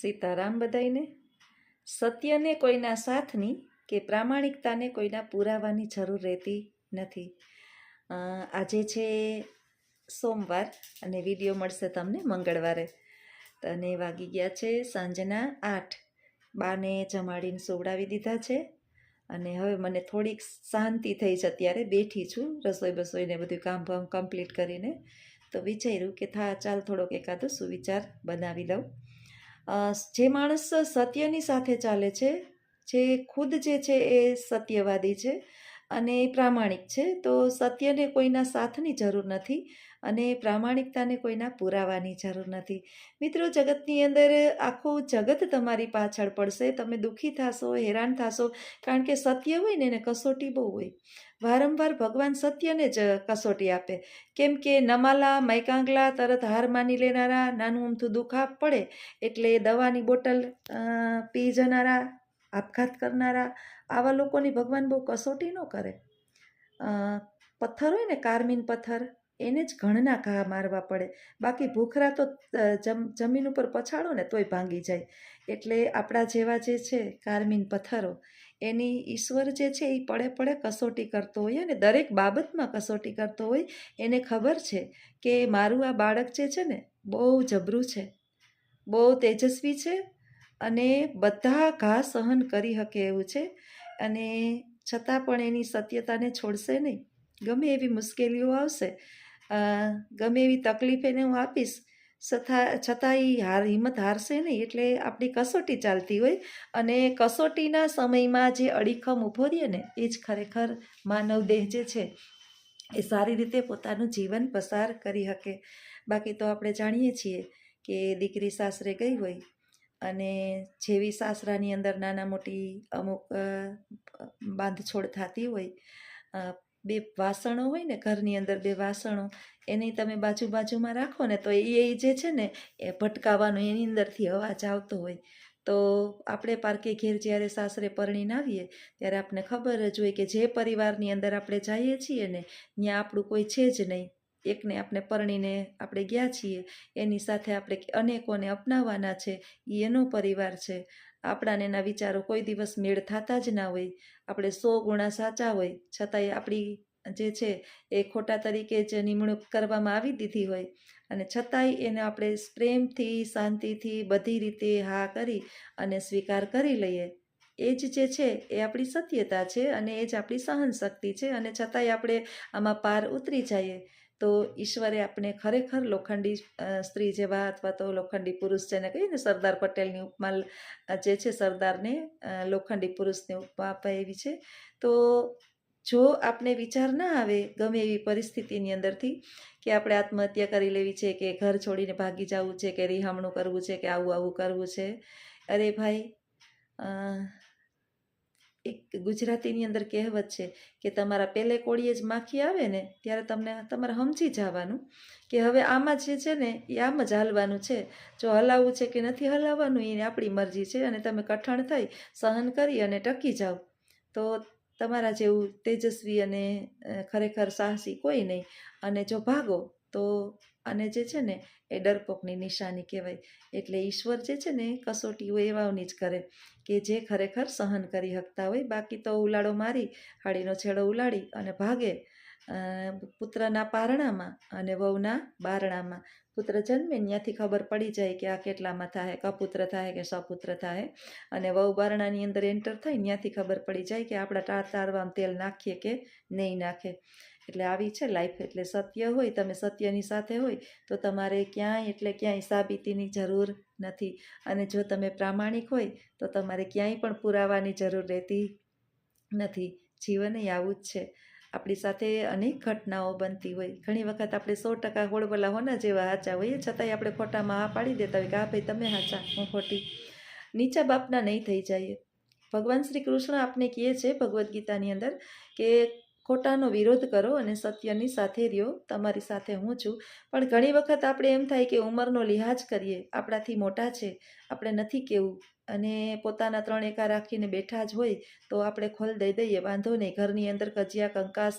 સીતારામ બધાઈને। સત્યને કોઈના સાથની કે પ્રામાણિકતાને કોઈના પુરાવાની જરૂર રહેતી નથી। આજે છે સોમવાર અને વિડીયો મળશે તમને મંગળવારે। અને વાગી ગયા છે સાંજના 8। બાને જમાડીને સુવડાવી દીધા છે અને હવે મને થોડીક શાંતિ થઈ છે। અત્યારે બેઠી છું રસોઈ બસોઈને બધું કામ કમ્પ્લીટ કરીને, તો વિચાર્યું કે ચાલ થોડોક એકાદો સુવિચાર બનાવી લઉં। જે માણસ સત્યની સાથે ચાલે છે, જે ખુદ જે છે એ સત્યવાદી છે અને એ પ્રામાણિક છે, તો સત્યને કોઈના સાથની જરૂર નથી અને પ્રામાણિકતાને કોઈના પુરાવાની જરૂર નથી। મિત્રો, જગતની અંદર આખું જગત તમારી પાછળ પડશે, તમે દુઃખી થશો, હેરાન થશો, કારણ કે સત્ય હોય ને એને કસોટી બહુ હોય। વારંવાર ભગવાન સત્યને જ કસોટી આપે, કેમ કે નમાલા મૈકાંગલા તરત હાર માની લેનારા, નાનું અમથું દુઃખ પડે એટલે દવાની બોટલ પી જનારા, આપઘાત કરનારા, આવા લોકોની ભગવાન બહુ કસોટી ન કરે। પથ્થર હોય ને, કાર્મીન પથ્થર, એને જ ઘણના ઘા મારવા પડે, બાકી ભૂખરા તો જમીન ઉપર પછાડો ને તોય ભાંગી જાય। એટલે આપણા જેવા જે છે કાર્મીન પથ્થરો, એની ઈશ્વર જે છે એ પડે પડે કસોટી કરતો હોય અને દરેક બાબતમાં કસોટી કરતો હોય। એને ખબર છે કે મારું આ બાળક જે છે ને બહુ જબરું છે, બહુ તેજસ્વી છે અને બધા ઘા સહન કરી શકે એવું છે, અને છતાં પણ એની સત્યતાને છોડશે નહીં। ગમે એવી મુશ્કેલીઓ આવશે, ગમે એવી તકલીફ એને હું આપીશ, છતાં એ હિંમત હારશે નહીં। એટલે આપણી કસોટી ચાલતી હોય અને કસોટીના સમયમાં જે અડીખમ ઊભો રહે ને, એ જ ખરેખર માનવ દેહ જે છે એ સારી રીતે પોતાનું જીવન પસાર કરી શકે। બાકી તો આપણે જાણીએ છીએ કે દીકરી સાસરે ગઈ હોય અને જેવી સાસરાની અંદર નાના મોટી અમુક બાંધછોડ થતી હોય, બે વાસણો હોય ને ઘરની અંદર, બે વાસણો, એને તમે બાજુમાં રાખો ને તો એ જે છે ને એ ભટકાવાનો, એની અંદરથી અવાજ આવતો હોય। તો આપણે પારકે ઘેર જ્યારે સાસરે પરણીને આવીએ ત્યારે આપણને ખબર જ હોય કે જે પરિવારની અંદર આપણે જઈએ છીએ ને ત્યાં આપણું કોઈ છે જ નહીં। એકને આપણે પરણીને આપણે ગયા છીએ, એની સાથે આપણે અનેકોને અપનાવવાના છે, એ એનો પરિવાર છે। આપણાને એના વિચારો કોઈ દિવસ મેળ થતા જ ના હોય, આપણે 100 ગુણા સાચા હોય છતાંય આપણી જે છે એ ખોટા તરીકે જ નિમણૂક કરવામાં આવી દીધી હોય, અને છતાંય એને આપણે પ્રેમથી, શાંતિથી, બધી રીતે હા કરી અને સ્વીકાર કરી લઈએ। એ જ જે છે એ આપણી સત્યતા છે અને એ જ આપણી સહનશક્તિ છે, અને છતાંય આપણે આમાં પાર ઉતરી જઈએ તો ઈશ્વરે આપણે ખરેખર લોખંડી સ્ત્રી જેવા, અથવા તો લોખંડી પુરુષ જેને કહીએ ને, સરદાર પટેલની ઉપમા જે છે, સરદારને લોખંડી પુરુષની ઉપમા અપાય એવી છે। તો જો આપણે વિચાર ના આવે ગમે એવી પરિસ્થિતિની અંદરથી કે આપણે આત્મહત્યા કરી લેવી છે, કે ઘર છોડીને ભાગી જવું છે, કે રિહામણું કરવું છે, કે આવું કરવું છે, અરે ભાઈ, એક ગુજરાતીની અંદર કહેવત છે કે તમારા પહેલે કોળીએ જ માખી આવે ને ત્યારે તમારે સમજી જવાનું કે હવે આમાં જે છે ને એ આમ જ હાલવાનું છે। જો હલાવવું છે કે નથી હલાવવાનું એ આપણી મરજી છે, અને તમે કઠણ થઈ સહન કરી અને ટકી જાઓ તો તમારા જેવું તેજસ્વી અને ખરેખર સાહસી કોઈ નહીં। અને જો ભાગો તો આને જે છે ને એ ડરપોકની નિશાની કહેવાય। એટલે ઈશ્વર જે છે ને કસોટીઓ એવાની જ કરે કે જે ખરેખર સહન કરી શકતા હોય, બાકી તો ઉલાળો મારી હાડીનો છેડો ઉલાડી અને ભાગે પુત્રના પારણામાં અને વહુના બારણામાં। પુત્ર જન્મે ત્યાંથી ખબર પડી જાય કે આ કેટલામાં થાય, કપુત્ર થાય કે સપુત્ર થાય, અને વહુ બારણાની અંદર એન્ટર થાય ત્યાંથી ખબર પડી જાય કે આપણા તારવામાં તેલ નાખીએ કે નહીં નાખે। એટલે આવી છે લાઈફ। એટલે સત્ય હોય, તમે સત્યની સાથે હોય તો તમારે ક્યાંય સાબિતીની જરૂર નથી, અને જો તમે પ્રામાણિક હોય તો તમારે ક્યાંય પણ પુરાવાની જરૂર રહેતી નથી। જીવન આવું જ છે, આપણી સાથે અનેક ઘટનાઓ બનતી હોય। ઘણી વખત આપણે 100% હોળવલા હોના જેવા સાચા હોઈએ, છતાંય આપણે ખોટામાં હા પાડી દેતા હોય કે હા ભાઈ તમે સાચા, હું ખોટી। નીચા બાપના નહીં થઈ જાય। ભગવાન શ્રી કૃષ્ણ આપને કહે છે ભગવદ્ ગીતાની અંદર કે ખોટાનો વિરોધ કરો અને સત્યની સાથે રહ્યો, તમારી સાથે હું છું। પણ ઘણી વખત આપણે એમ થાય કે ઉંમરનો લિહાજ કરીએ, આપણાથી મોટા છે, આપણે નથી કહેવું, અને પોતાના 3 એકા રાખીને બેઠા જ હોય તો આપણે ખોલ દઈ દઈએ, વાંધો નહીં, ઘરની અંદર કજિયા કંકાસ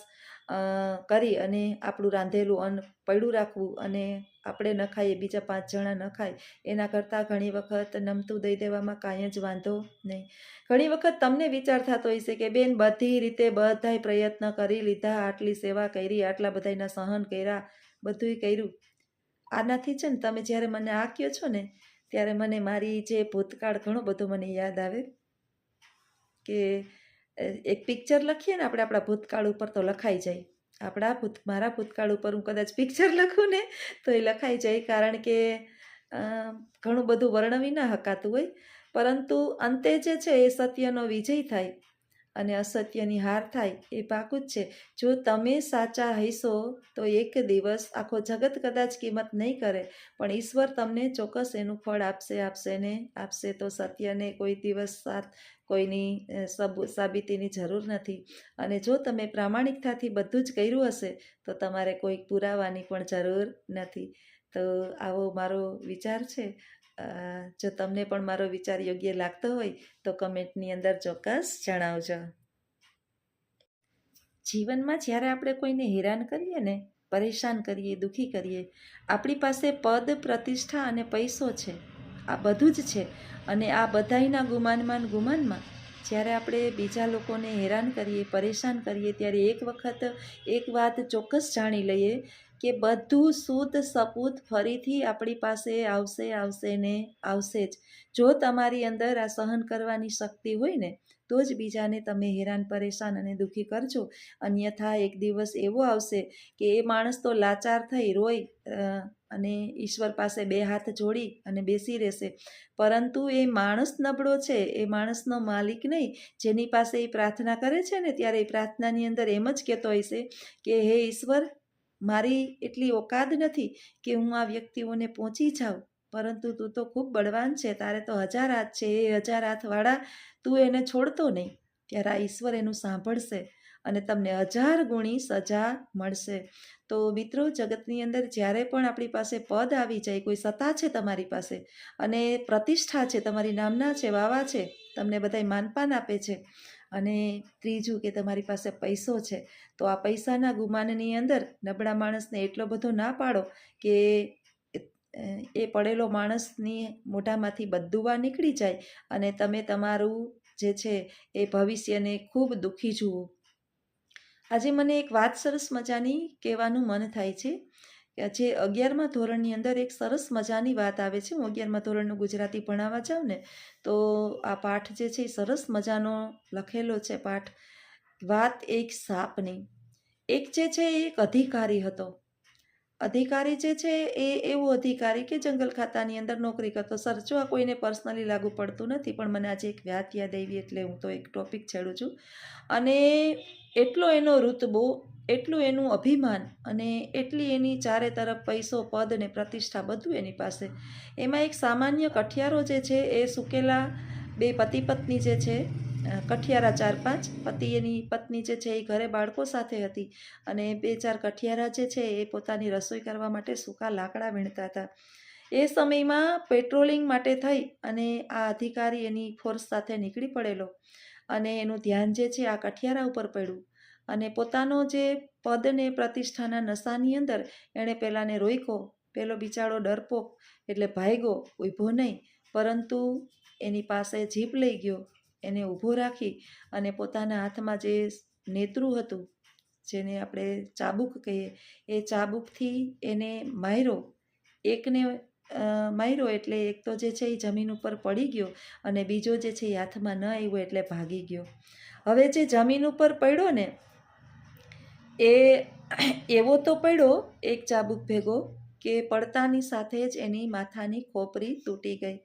કરી અને આપણું રાંધેલું અન્ન પડ્યું રાખવું અને આપણે ન ખાઈએ, બીજા 5 જણા ન ખાય, એના કરતાં ઘણી વખત નમતું દઈ દેવામાં કાંઈ જ વાંધો નહીં. ઘણી વખત તમને વિચાર થતો હશે કે બેન બધી રીતે બધાય પ્રયત્ન કરી લીધા, આટલી સેવા કરી, આટલા બધાયના સહન કર્યા, બધુંય કર્યું. આનાથી છે ને તમે જ્યારે મને આ કહો છો ને ત્યારે મને મારી જે ભૂતકાળ ઘણો બધો મને યાદ આવે કે એક પિક્ચર લખીએ ને આપણે આપણા ભૂતકાળ ઉપર તો લખાઈ જાય. મારા ભૂતકાળ ઉપર હું કદાચ પિક્ચર લખું ને તો એ લખાઈ જાય, કારણ કે ઘણું બધું વર્ણવી ના શકાતું હોય, પરંતુ અંતે જે છે એ સત્યનો વિજય થાય અને અસત્યની હાર થાય એ પાકું જ છે. જો તમે સાચા હશો તો એક દિવસ આખો જગત કદાચ કિંમત નહીં કરે, પણ ઈશ્વર તમને ચોક્કસ એનું ફળ આપશે ને આપશે. તો સત્યને કોઈ દિવસ કોઈની સાબિતીની જરૂર નથી. અને જો તમે પ્રામાણિકતાથી બધું જ કર્યું હશે તો તમારે કોઈ પુરાવાની પણ જરૂર નથી. તો આવો મારો વિચાર છે. જો તમને પણ મારો વિચાર યોગ્ય લાગતો હોય તો કમેન્ટની અંદર ચોક્કસ જણાવજો. જીવનમાં જ્યારે આપણે કોઈને હેરાન કરીએ ને, પરેશાન કરીએ, દુઃખી કરીએ, આપણી પાસે પદ, પ્રતિષ્ઠા અને પૈસો છે, આ બધું જ છે, અને આ બધાયના ગુમાનમાં જ્યારે આપણે બીજા લોકોને હેરાન કરીએ, પરેશાન કરીએ, ત્યારે એક વાત ચોક્કસ જાણી લઈએ કે બધું શુદ્ધ સપૂત ફરીથી આપણી પાસે આવશે ને આવશે જ. જો તમારી અંદર આ સહન કરવાની શક્તિ હોય ને તો જ બીજાને તમે હેરાન, પરેશાન અને દુઃખી કરજો. અન્યથા એક દિવસ એવો આવશે કે એ માણસ તો લાચાર થઈ રોય અને ઈશ્વર પાસે 2 હાથ જોડી અને બેસી રહેશે, પરંતુ એ માણસ નબળો છે, એ માણસનો માલિક નહીં. જેની પાસે એ પ્રાર્થના કરે છે ને ત્યારે એ પ્રાર્થનાની અંદર એમ જ કહેતો હશે કે હે ઈશ્વર, મારી એટલી ઓકાદ નથી કે હું આ વ્યક્તિઓને પહોંચી જાઉં, પરંતુ તું તો ખૂબ બળવાન છે, તારે તો 1000 હાથ છે, એ 1000 હાથવાળા તું એને છોડતો નહીં. ત્યારે આ ઈશ્વર એનું સાંભળશે અને તમને 1000 ગુણી સજા મળશે. તો મિત્રો, જગતની અંદર જ્યારે પણ આપણી પાસે પદ આવી જાય, કોઈ સત્તા છે તમારી પાસે અને પ્રતિષ્ઠા છે, તમારી નામના છે, વાવા છે, તમને બધાય માનપાન આપે છે, અને ત્રીજું કે તમારી પાસે પૈસો છે, તો આ પૈસાના ગુમાનની અંદર નબળા માણસને એટલો બધો ના પાડો કે એ પડેલો માણસની મોઢામાંથી બદદુઆ નીકળી જાય અને તમે તમારું જે છે એ ભવિષ્યને ખૂબ દુઃખી જુઓ. આજે મને એક વાત સરસ મજાની કહેવાનું મન થાય છે. જે 11મા ધોરણની અંદર એક સરસ મજાની વાત આવે છે. હું 11મા ધોરણનું ગુજરાતી ભણાવવા જાઉં ને તો આ પાઠ જે છે એ સરસ મજાનો લખેલો છે પાઠ. વાત એક સાપની. એક જે છે એ એક અધિકારી હતો. અધિકારી જે છે એ એવો અધિકારી કે જંગલ ખાતાની અંદર નોકરી કરતો. સર, જો આ કોઈને પર્સનલી લાગુ પડતું નથી, પણ મને આજે એક વાત યાદ આવી એટલે હું તો એક ટોપિક છેડું છું. અને એટલો એનો રૂતબો, એટલું એનું અભિમાન અને એટલી એની ચારે તરફ પૈસો, પદ ને પ્રતિષ્ઠા બધું એની પાસે. એમાં એક સામાન્ય કઠિયારો જે છે એ સૂકેલા 2 પતિ પત્ની જે છે, કઠિયારા 4-5, પતિ એની પત્ની જે છે એ ઘરે બાળકો સાથે હતી અને 2-4 કઠિયારા જે છે એ પોતાની રસોઈ કરવા માટે સૂકા લાકડા વીણતા હતા. એ સમયમાં પેટ્રોલિંગ માટે થઈ અને આ અધિકારી એની ફોર્સ સાથે નીકળી પડેલો અને એનું ધ્યાન જે છે આ કઠિયારા ઉપર પડ્યું અને પોતાનો જે પદ ને પ્રતિષ્ઠાના નશાની અંદર એણે પેલાને રોક્યો. પેલો બિચારો ડરપોક એટલે ભાગ્યો, ઊભો નહીં, પરંતુ એની પાસે જીપ લઈ ગયો, એને ઊભો રાખી અને પોતાના હાથમાં જે નેત્રું હતું, જેને આપણે ચાબુક કહીએ, એ ચાબુકથી એને માર્યો. એકને માર્યો એટલે એક તો જે છે એ જમીન ઉપર પડી ગયો અને બીજો જે છે એ હાથમાં ન આવ્યો એટલે ભાગી ગયો. હવે જે જમીન ઉપર પડ્યો ને એ એવો તો પડ્યો એક ચાબુક ભેગો કે પડતાની સાથે જ એની માથાની ખોપરી તૂટી ગઈ.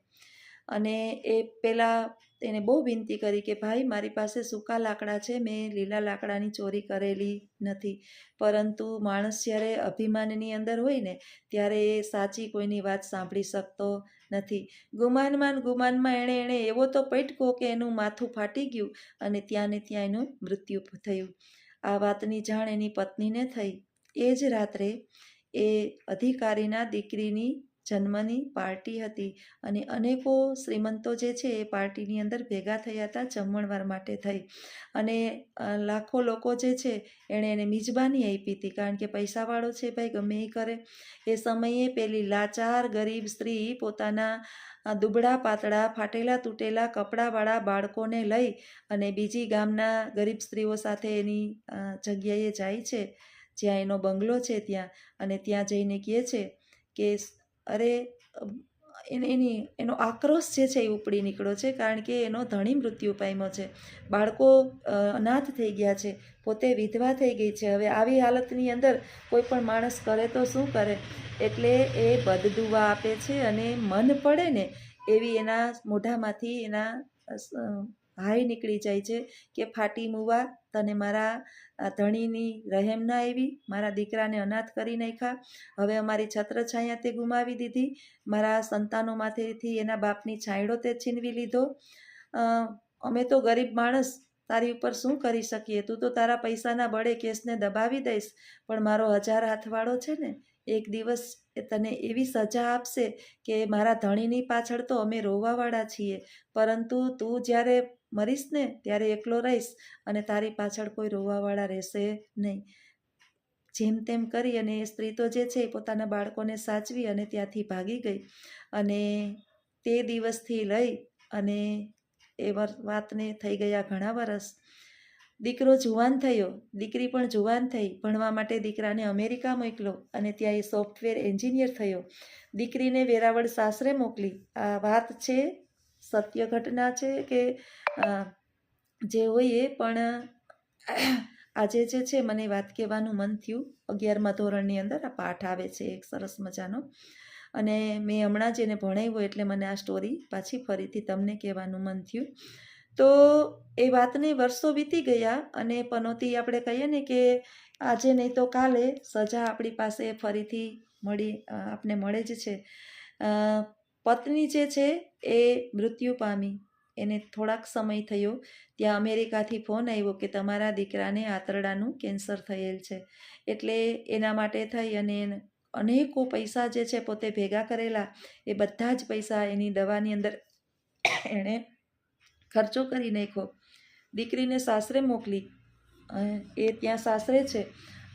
અને એ પહેલાં એને બહુ વિનંતી કરી કે ભાઈ, મારી પાસે સૂકા લાકડા છે, મેં લીલા લાકડાની ચોરી કરેલી નથી. પરંતુ માણસ જ્યારે અભિમાનની અંદર હોય ને ત્યારે એ સાચી કોઈની વાત સાંભળી શકતો નથી. ગુમાનમાં એણે એવો તો પટકો કે એનું માથું ફાટી ગયું અને ત્યાં ને ત્યાં એનું મૃત્યુ થયું. આ વાતની જાણ એની પત્નીને થઈ. એ જ રાત્રે એ અધિકારીના દીકરીની જન્મની પાર્ટી હતી અને અનેકો શ્રીમંતો જે છે એ પાર્ટીની અંદર ભેગા થયા હતા જમણવાર માટે થઈ અને લાખો લોકો જે છે એણે એને મિજબાની આપી હતી, કારણ કે પૈસાવાળો છે ભાઈ ગમે એ કરે. એ સમયે પેલી લાચાર ગરીબ સ્ત્રી પોતાના દુબળા પાતળા ફાટેલા તૂટેલા કપડાવાળા બાળકોને લઈ અને બીજી ગામના ગરીબ સ્ત્રીઓ સાથે એની જગ્યાએ જાય છે જ્યાં એનો બંગલો છે ત્યાં, અને ત્યાં જઈને કહે છે કે અરે એનો આક્રોશ જે છે એ ઉપડી નીકળ્યો છે, કારણ કે એનો ધણી મૃત્યુ પામ્યો છે, બાળકો અનાથ થઈ ગયા છે, પોતે વિધવા થઈ ગઈ છે. હવે આવી હાલતની અંદર કોઈ પણ માણસ કરે તો શું કરે, એટલે એ બદદુઆ આપે છે અને મન પડે ને એવી એના મોઢામાંથી એના હાય નીકળી જાય છે કે ફાટી મુવા, તને મારા ધણીની રહેમ ના આવી, મારા દીકરાને અનાથ કરી નાખ્યા, હવે અમારી છત્રછાયા તે ગુમાવી દીધી, મારા સંતાનોમાંથી એના બાપની છાંયડો તે છીનવી લીધો, અમે તો ગરીબ માણસ તારી ઉપર શું કરી શકીએ, તું તો તારા પૈસાના બળે કેસને દબાવી દઈશ, પણ મારો 1000 હાથવાળો છે ને એક દિવસ એ તને એવી સજા આપશે કે મારા ધણીની પાછળ તો અમે રોવાવાળા છીએ, પરંતુ તું જ્યારે મરીશ ને ત્યારે એકલો રહીશ અને તારી પાછળ કોઈ રોવાવાળા રહેશે નહીં. જેમ તેમ કરી અને એ સ્ત્રી તો જે છે એ પોતાના બાળકોને સાચવી અને ત્યાંથી ભાગી ગઈ. અને તે દિવસથી લઈ અને એ વાતને થઈ ગયા ઘણા વર્ષ. દીકરો જુવાન થયો, દીકરી પણ જુવાન થઈ, ભણવા માટે દીકરાને અમેરિકા મોકલ્યો અને ત્યાં એ સોફ્ટવેર એન્જિનિયર થયો. દીકરીને વેરાવળ સાસરે મોકલી. આ વાત છે, સત્ય ઘટના છે કે જે હોય એ, પણ આજે જે છે મને વાત કહેવાનું મન થયું. 11મા ધોરણની અંદર આ પાઠ આવે છે એક સરસ મજાનો, અને મેં હમણાં જ એને ભણાવ્યો એટલે મને આ સ્ટોરી પાછી ફરીથી તમને કહેવાનું મન થયું. તો એ વાતને વર્ષો વીતી ગયા અને પનોતી આપણે કહીએ ને કે આજે નહીં તો કાલે સજા આપણી પાસે ફરીથી આપને મળે જ છે. પત્ની જે છે એ મૃત્યુ પામી, એને થોડાક સમય થયો, ત્યાં અમેરિકાથી ફોન આવ્યો કે તમારા દીકરાને આંતરડાનું કેન્સર થયેલ છે. એટલે એના માટે થઈ અને અનેકો પૈસા જે છે પોતે ભેગા કરેલા એ બધા જ પૈસા એની દવાની અંદર એણે ખર્ચો કરી નાખ્યો. દીકરીને સાસરે મોકલી, એ ત્યાં સાસરે છે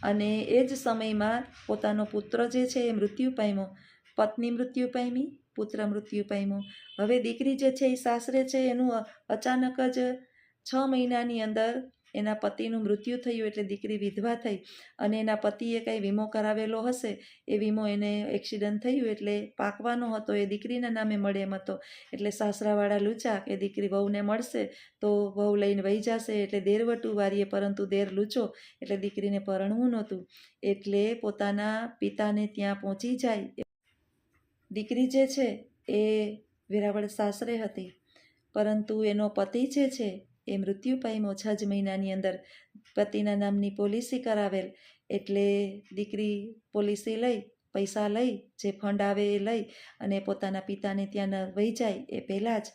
અને એ જ સમયમાં પોતાનો પુત્ર જે છે એ મૃત્યુ પામ્યો, પત્ની મૃત્યુ પામી, પુત્ર મૃત્યુ પામ્યો. હવે દીકરી જે છે એ સાસરે છે, એનું અચાનક જ 6 મહિનાની અંદર એના પતિનું મૃત્યુ થયું, એટલે દીકરી વિધવા થઈ અને એના પતિએ કંઈ વીમો કરાવેલો હશે, એ વીમો એને એક્સિડન્ટ થયું એટલે પાકવાનો હતો, એ દીકરીના નામે મળે એમ હતો. એટલે સાસરાવાળા લૂચા કે દીકરી વહુને મળશે તો વહુ લઈને વહી જશે, એટલે દેરવટુ વારીએ પરંતુ દેર લૂચો, એટલે દીકરીને પરણવું નહોતું, એટલે પોતાના પિતાને ત્યાં પહોંચી જાય. દીકરી જે છે એ વેરાવળ સાસરે હતી, પરંતુ એનો પતિ જે છે એ મૃત્યુ પામ્યો 6 જ મહિનાની અંદર. પતિના નામની પોલિસી કરાવેલ, એટલે દીકરી પોલિસી લઈ, પૈસા લઈ, જે ફંડ આવે એ લઈ અને પોતાના પિતાને ત્યાં વહી જાય એ પહેલાં જ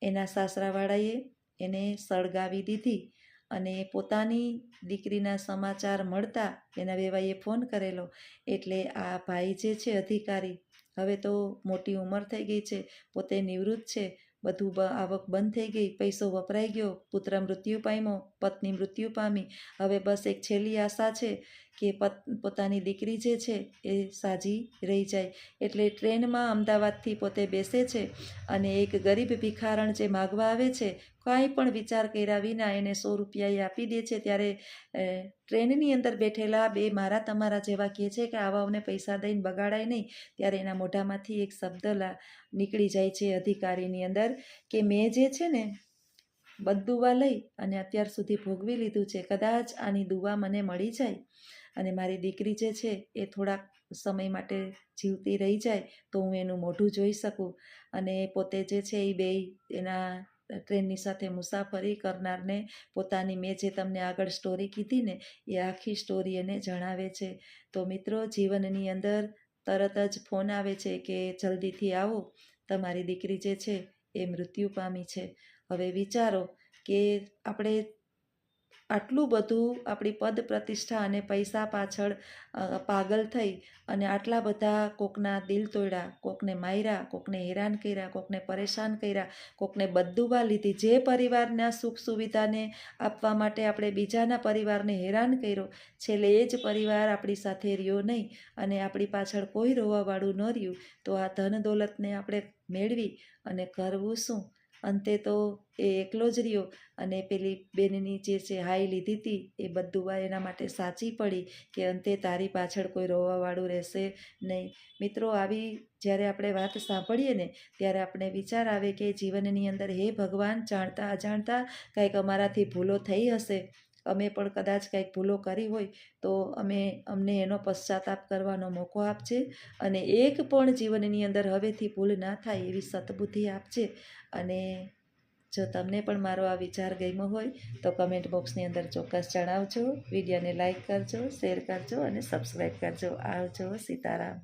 એના સાસરાવાળાએ એને સળગાવી દીધી. અને પોતાની દીકરીના સમાચાર મળતા એના વેવાઈએ ફોન કરેલો, એટલે આ ભાઈ જે છે અધિકારી, હવે તો મોટી ઉંમર થઈ ગઈ છે, પોતે નિવૃત્ત છે, બધું આવક બંધ થઈ ગઈ, પૈસો વપરાઈ ગયો, પુત્ર મૃત્યુ પામ્યો, પત્ની મૃત્યુ પામી, હવે બસ એક છેલ્લી આશા છે કે પોતાની દીકરી જે છે એ સાજી રહી જાય. એટલે ટ્રેનમાં અમદાવાદથી પોતે બેસે છે અને એક ગરીબ ભિખારણ જે માગવા આવે છે, કાંઈ પણ વિચાર કર્યા વિના એને 100 રૂપિયા એ આપી દે છે. ત્યારે ટ્રેનની અંદર બેઠેલા બે મારા તમારા જેવા કહે છે કે આવાઓને પૈસા દઈને બગાડાય નહીં. ત્યારે એના મોઢામાંથી એક શબ્દ નીકળી જાય છે અધિકારીની અંદર કે મેં જે છે ને બદદુવા લઈ અને અત્યાર સુધી ભોગવી લીધું છે, કદાચ આની દુવા મને મળી જાય અને મારી દીકરી જે છે એ થોડાક સમય માટે જીવતી રહી જાય તો હું એનું મોઢું જોઈ શકું. અને પોતે જે છે એ બે એના ટ્રેનની સાથે મુસાફરી કરનારને પોતાની મેં જે તમને આગળ સ્ટોરી કીધી ને એ આખી સ્ટોરી એને જણાવે છે. તો મિત્રો, જીવનની અંદર તરત જ ફોન આવે છે કે જલ્દીથી આવો, તમારી દીકરી જે છે એ મૃત્યુ પામી છે. હવે વિચારો કે આપણે આટલું બધું આપણી પદ પ્રતિષ્ઠા અને પૈસા પાછળ પાગલ થઈ અને આટલા બધા કોકના દિલ તોડ્યા, કોકને માર્યા, કોકને હેરાન કર્યા, કોકને પરેશાન કર્યા, કોકને બદદુવા લીધી. જે પરિવારના સુખ સુવિધાને આપવા માટે આપણે બીજાના પરિવારને હેરાન કર્યો, છેલ્લે એ જ પરિવાર આપણી સાથે રહ્યો નહીં અને આપણી પાછળ કોઈ રોવાવાળું ન રહ્યું. તો આ ધન દોલતને આપણે મેળવી અને કરવું શું? અંતે તો એ એકલો જ રહ્યો અને પેલી બેનની જે છે હાઈ લીધી હતી એ બદદુવા એના માટે સાચી પડી કે અંતે તારી પાછળ કોઈ રોવાવાળું રહેશે નહીં. મિત્રો, આવી જ્યારે આપણે વાત સાંભળીએ ને ત્યારે આપણે વિચાર આવે કે જીવનની અંદર હે ભગવાન, જાણતા અજાણતા કંઈક અમારાથી ભૂલો થઈ હશે, અમે પણ કદાચ કંઈક ભૂલો કરી હોય તો અમને એનો પશ્ચાતાપ કરવાનો મોકો આપજે અને એક પણ જીવનની અંદર હવેથી ભૂલ ના થાય એવી સદબુદ્ધિ આપજે. અને જો તમને પણ મારો આ વિચાર ગમ્યો હોય તો કમેન્ટ બોક્સની અંદર ચોક્કસ જણાવજો. વિડીયોને લાઈક કરજો, શેર કરજો અને સબસ્ક્રાઈબ કરજો. આવજો. સીતારામ.